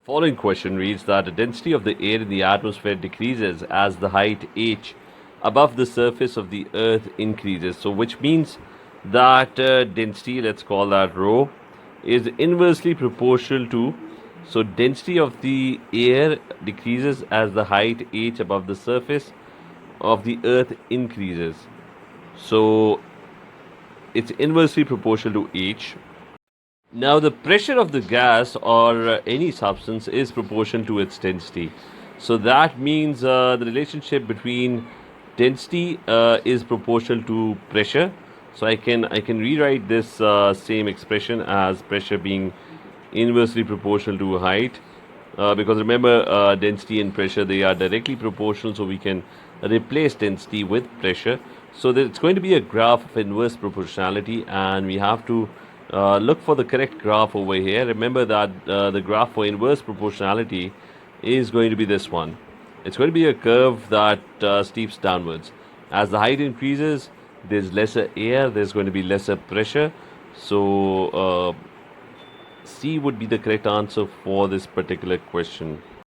Following question reads that the density of the air in the atmosphere decreases as the height h above the surface of the earth increases. So, which means that density, let's call that rho, is inversely proportional to. So, density of the air decreases as the height h above the surface of the earth increases. So, it's inversely proportional to h. Now, the pressure of the gas or any substance is proportional to its density. So that means the relationship between density is proportional to pressure. So I can rewrite this same expression as pressure being inversely proportional to height. Because remember, density and pressure, they are directly proportional, so we can replace density with pressure. So it's going to be a graph of inverse proportionality, and we have to look for the correct graph over here. Remember that the graph for inverse proportionality is going to be this one. It's going to be a curve that steeps downwards. As the height increases, there's lesser air, there's going to be lesser pressure. So C would be the correct answer for this particular question.